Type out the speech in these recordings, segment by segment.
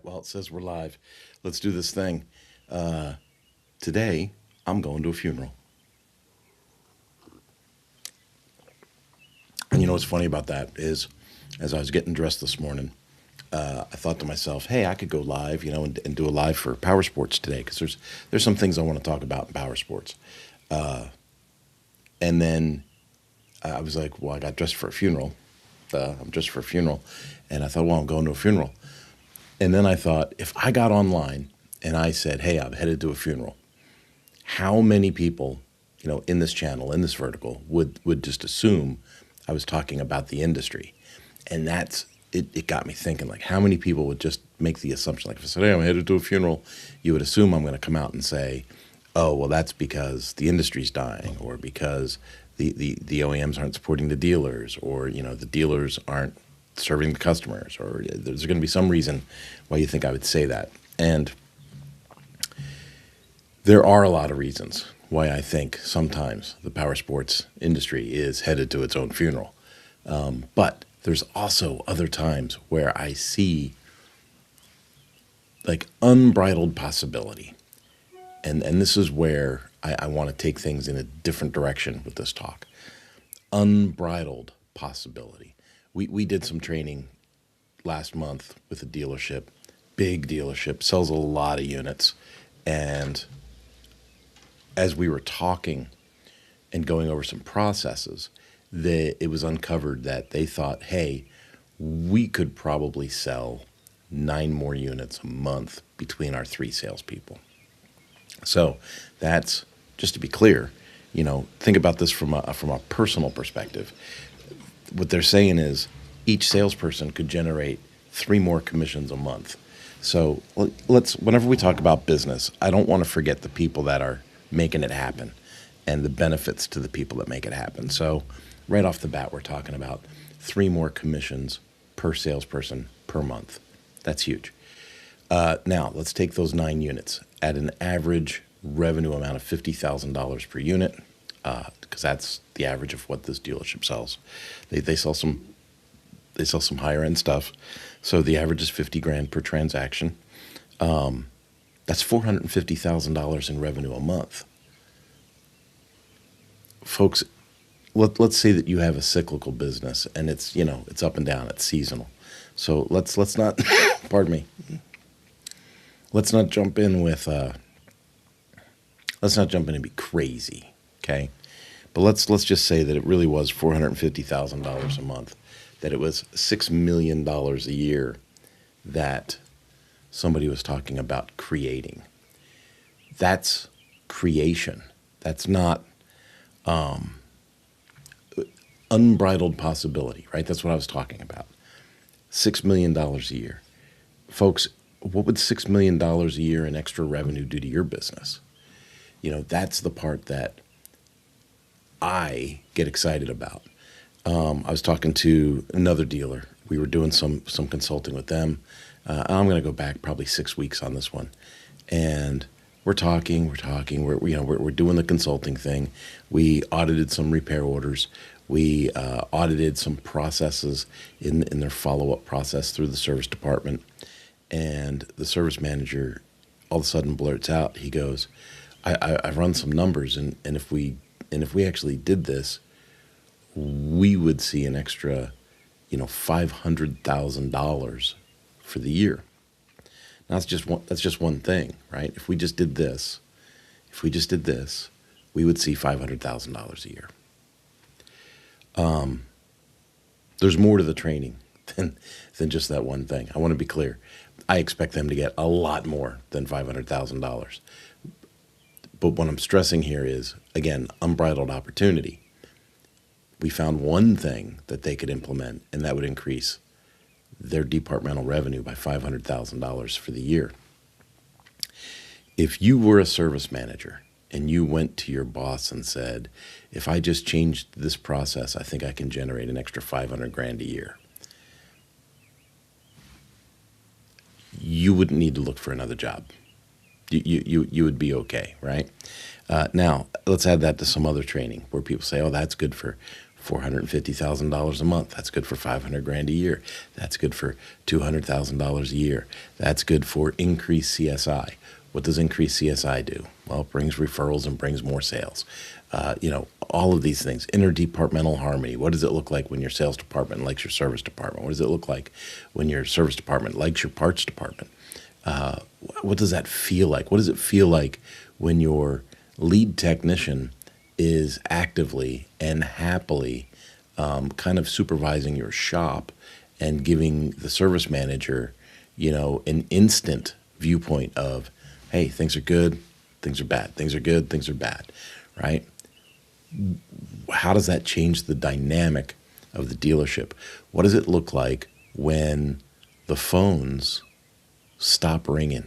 right, well, it says we're live. Let's do this thing. Today, I'm going to a funeral. And you know what's funny about that is, as I was getting dressed this morning, I thought to myself, hey, I could go live, and do a live for Power Sports today because there's some things I want to talk about in Power Sports. And then I was like, well, I got dressed for a funeral. I'm dressed for a funeral. And I thought, well, I'm going to a funeral. And then I thought, if I got online and I said, hey, I'm headed to a funeral, how many people, in this channel, in this vertical, would just assume I was talking about the industry? And it got me thinking, like, how many people would just make the assumption, like, if I said, hey, I'm headed to a funeral, you would assume I'm going to come out and say, oh, well, that's because the industry's dying, or because the OEMs aren't supporting the dealers, or, the dealers aren't serving the customers, or there's going to be some reason why you think I would say that. And there are a lot of reasons why I think sometimes the power sports industry is headed to its own funeral. But there's also other times where I see like unbridled possibility. And this is where I want to take things in a different direction with this talk. Unbridled possibility. We did some training last month with a dealership, big dealership, sells a lot of units. And as we were talking and going over some processes, it was uncovered that they thought, hey, we could probably sell 9 more units a month between our 3 salespeople. So that's, just to be clear, think about this from a personal perspective. What they're saying is each salesperson could generate 3 more commissions a month. So whenever we talk about business, I don't want to forget the people that are making it happen and the benefits to the people that make it happen. So right off the bat, we're talking about 3 more commissions per salesperson per month. That's huge. Now, let's take those 9 units at an average revenue amount of $50,000 per unit, because that's the average of what this dealership sells. They sell some higher end stuff, so the average is $50,000 per transaction. That's $450,000 in revenue a month. Folks, let's say that you have a cyclical business and it's up and down, it's seasonal. So let's not pardon me. Let's not jump in and be crazy, okay? But let's just say that it really was $450,000 a month, that it was $6 million a year that somebody was talking about creating. That's creation. That's not unbridled possibility, right? That's what I was talking about. $6 million a year. Folks, what would $6 million a year in extra revenue do to your business? That's the part that I get excited about. I was talking to another dealer. We were doing some consulting with them. I'm going to go back probably 6 weeks on this one. And we're talking. We're doing the consulting thing. We audited some repair orders. We audited some processes in their follow-up process through the service department. And the service manager all of a sudden blurts out, he goes, I've run some numbers, and if we actually did this, we would see an extra, $500,000 for the year. Now that's just one thing, right? If we just did this, we would see $500,000 a year. There's more to the training than just that one thing. I want to be clear. I expect them to get a lot more than $500,000. But what I'm stressing here is, again, unbridled opportunity. We found one thing that they could implement, and that would increase their departmental revenue by $500,000 for the year. If you were a service manager and you went to your boss and said, if I just changed this process, I think I can generate an extra $500,000 a year, you wouldn't need to look for another job. You would be okay, right? Now, let's add that to some other training where people say, oh, that's good for $450,000 a month. That's good for 500 grand a year. That's good for $200,000 a year. That's good for increased CSI. What does increased CSI do? Well, it brings referrals and brings more sales. All of these things. Interdepartmental harmony. What does it look like when your sales department likes your service department? What does it look like when your service department likes your parts department? What does that feel like? What does it feel like when your lead technician is actively and happily kind of supervising your shop and giving the service manager, an instant viewpoint of, hey, things are good, things are bad, things are good, things are bad, right? How does that change the dynamic of the dealership? What does it look like when the phones stop ringing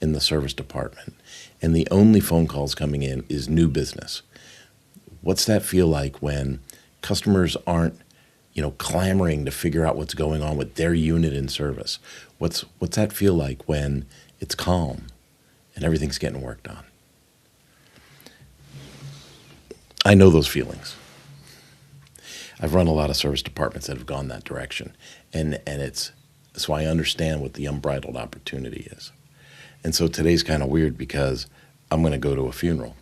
in the service department and the only phone calls coming in is new business? What's that feel like when customers aren't, clamoring to figure out what's going on with their unit in service? What's that feel like when it's calm and everything's getting worked on? I know those feelings. I've run a lot of service departments that have gone that direction, and it's so I understand what the unbridled opportunity is. And so today's kind of weird because I'm going to go to a funeral.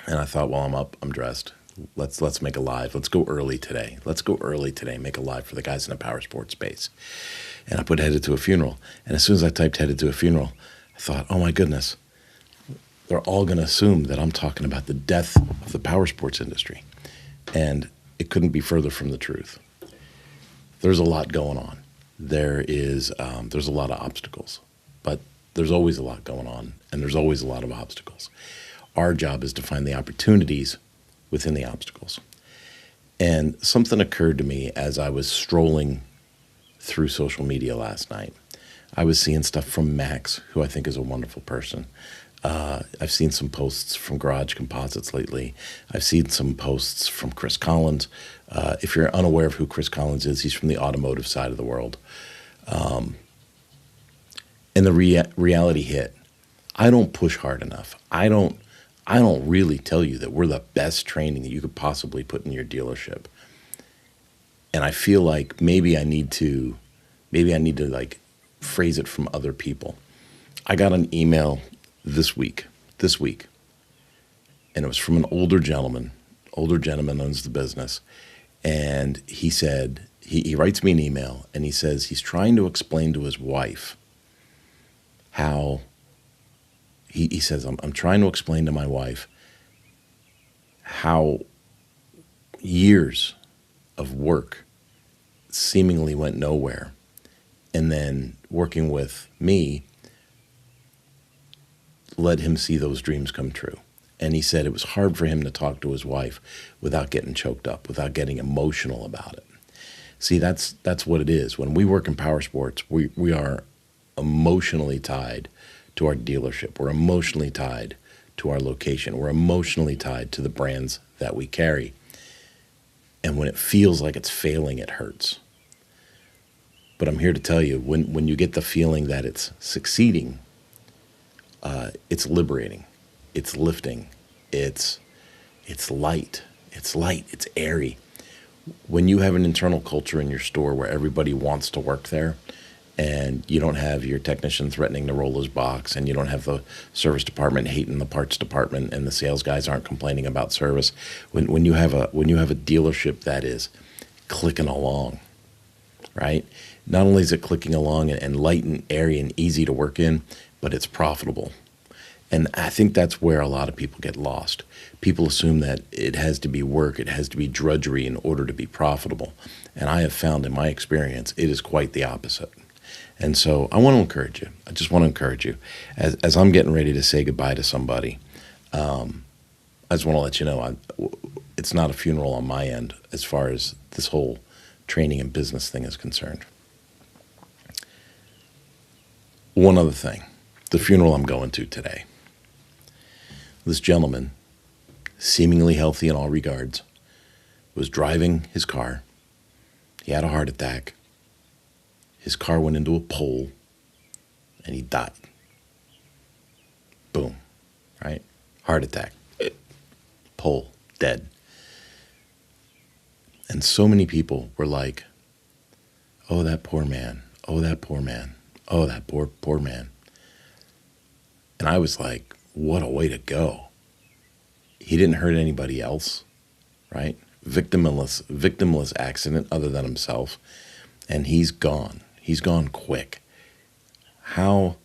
And I thought, well, I'm up, I'm dressed. Let's make a live. Let's go early today. Let's go early today. Make a live for the guys in the power sports space. And I put headed to a funeral. And as soon as I typed headed to a funeral, I thought, oh my goodness, they're all going to assume that I'm talking about the death of the power sports industry. And it couldn't be further from the truth. There's a lot going on. There's a lot of obstacles, but there's always a lot going on, and there's always a lot of obstacles. Our job is to find the opportunities within the obstacles. And something occurred to me as I was strolling through social media last night. I was seeing stuff from Max, who I think is a wonderful person. I've seen some posts from Garage Composites lately. I've seen some posts from Chris Collins. If you're unaware of who Chris Collins is, he's from the automotive side of the world. And the reality hit. I don't push hard enough. I don't really tell you that we're the best training that you could possibly put in your dealership. And I feel like maybe I need to like phrase it from other people. I got an email this week, and it was from an older gentleman owns the business. And he said, he writes me an email and he says he's trying to explain to his wife how, he says, I'm trying to explain to my wife how years of work seemingly went nowhere. And then working with me let him see those dreams come true. And he said it was hard for him to talk to his wife without getting choked up, without getting emotional about it. See, that's what it is. When we work in power sports, we are emotionally tied to our dealership. We're emotionally tied to our location. We're emotionally tied to the brands that we carry. And when it feels like it's failing, it hurts. But I'm here to tell you, when you get the feeling that it's succeeding, it's liberating, it's lifting, it's light, it's airy. When you have an internal culture in your store where everybody wants to work there, and you don't have your technician threatening to roll his box, and you don't have the service department hating the parts department, and the sales guys aren't complaining about service, when you have a dealership that is clicking along, right? Not only is it clicking along and light and airy and easy to work in, but it's profitable. And I think that's where a lot of people get lost. People assume that it has to be work, it has to be drudgery in order to be profitable. And I have found in my experience, it is quite the opposite. And so I want to encourage you. I just want to encourage you. As I'm getting ready to say goodbye to somebody, I just want to let you know it's not a funeral on my end as far as this whole training and business thing is concerned. One other thing, the funeral I'm going to today. This gentleman, seemingly healthy in all regards, was driving his car. He had a heart attack. His car went into a pole, and he died. Boom, right? Heart attack. Pole, dead. And so many people were like, oh, that poor man. Oh, that poor man. Oh, that poor man. And I was like, what a way to go. He didn't hurt anybody else, right? Victimless accident other than himself. And he's gone. He's gone quick. How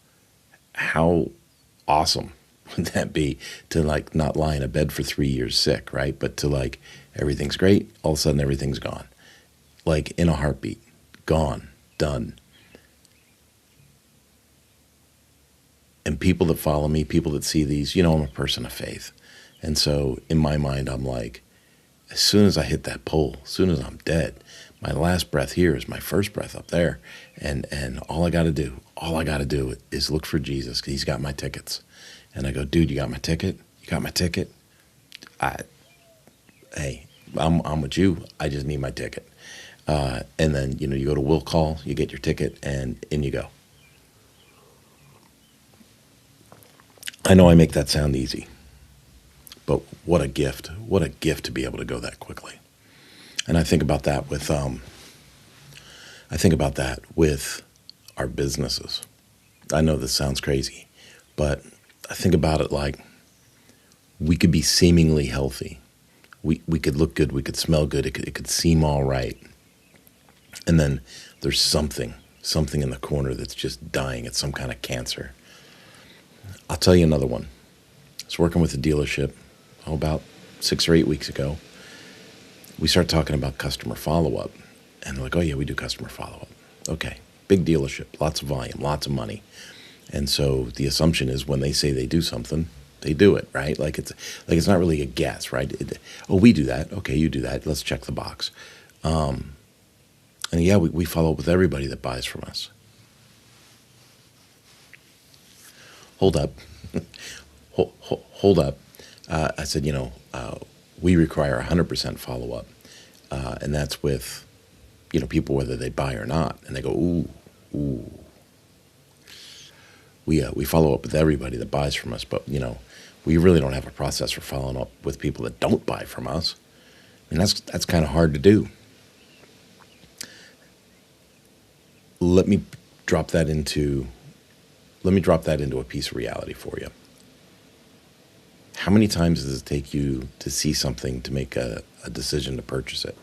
awesome would that be to like not lie in a bed for 3 years sick, right? But to like, everything's great. All of a sudden everything's gone. Like in a heartbeat, gone, done. And people that follow me, people that see these, I'm a person of faith. And so in my mind, I'm like, as soon as I hit that pole, as soon as I'm dead, my last breath here is my first breath up there. And all I got to do is look for Jesus, because he's got my tickets. And I go, dude, you got my ticket? You got my ticket? Hey, I'm with you. I just need my ticket. And then, you go to Will Call, you get your ticket, and in you go. I know I make that sound easy, but what a gift to be able to go that quickly. And I think about that with our businesses. I know this sounds crazy, but I think about it like we could be seemingly healthy. We could look good, we could smell good, it could seem all right. And then there's something in the corner that's just dying. It's some kind of cancer. I'll tell you another one. I was working with a dealership about 6 or 8 weeks ago. We start talking about customer follow-up. And they're like, oh yeah, we do customer follow-up. Okay, big dealership, lots of volume, lots of money. And so the assumption is when they say they do something, they do it, right? Like it's not really a guess, right? We do that. Okay, you do that. Let's check the box. And yeah, we follow up with everybody that buys from us. Hold up. Hold up. I said, we require 100% follow-up. And that's with, people whether they buy or not. And they go, ooh. We follow up with everybody that buys from us, but, we really don't have a process for following up with people that don't buy from us. I mean, that's kind of hard to do. Let me drop that into a piece of reality for you. How many times does it take you to see something to make a decision to purchase it?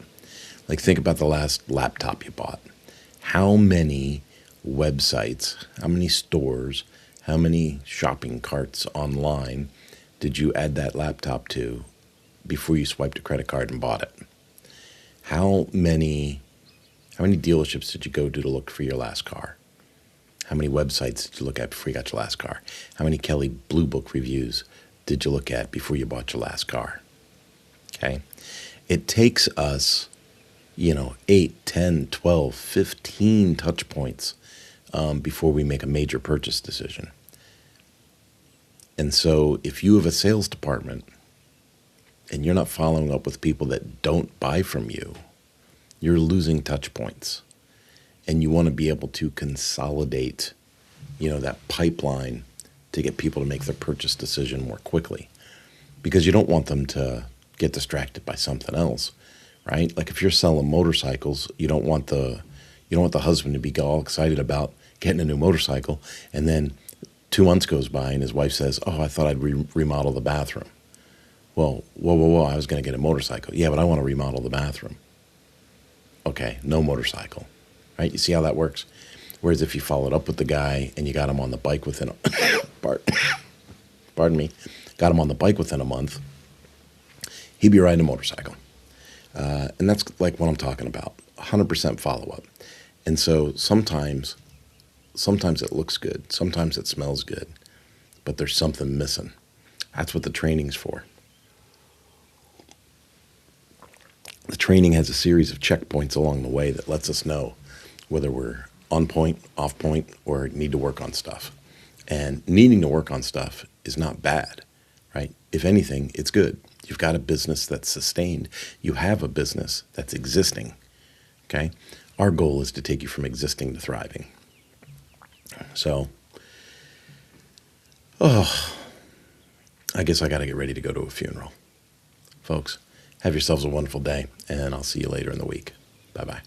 Like, think about the last laptop you bought. How many websites, how many stores, how many shopping carts online did you add that laptop to before you swiped a credit card and bought it? How many dealerships did you go to look for your last car? How many websites did you look at before you got your last car? How many Kelley Blue Book reviews did you look at before you bought your last car? Okay. It takes us, 8, 10, 12, 15 touch points before we make a major purchase decision. And so if you have a sales department and you're not following up with people that don't buy from you, you're losing touch points. And you want to be able to consolidate, that pipeline to get people to make their purchase decision more quickly. Because you don't want them to get distracted by something else, right? Like if you're selling motorcycles, you don't want the husband to be all excited about getting a new motorcycle, and then 2 months goes by and his wife says, oh, I thought I'd remodel the bathroom. Well, whoa, I was going to get a motorcycle. Yeah, but I want to remodel the bathroom. Okay, no motorcycle. Right? You see how that works? Whereas if you followed up with the guy and you got him on the bike within got him on the bike within a month, he'd be riding a motorcycle. And that's like what I'm talking about, 100% follow-up. And so sometimes it looks good, sometimes it smells good, but there's something missing. That's what the training's for. The training has a series of checkpoints along the way that lets us know whether we're on point, off point, or need to work on stuff. And needing to work on stuff is not bad, right? If anything, it's good. You've got a business that's sustained. You have a business that's existing, okay? Our goal is to take you from existing to thriving. So, I guess I got to get ready to go to a funeral. Folks, Have yourselves a wonderful day, and I'll see you later in the week. Bye bye.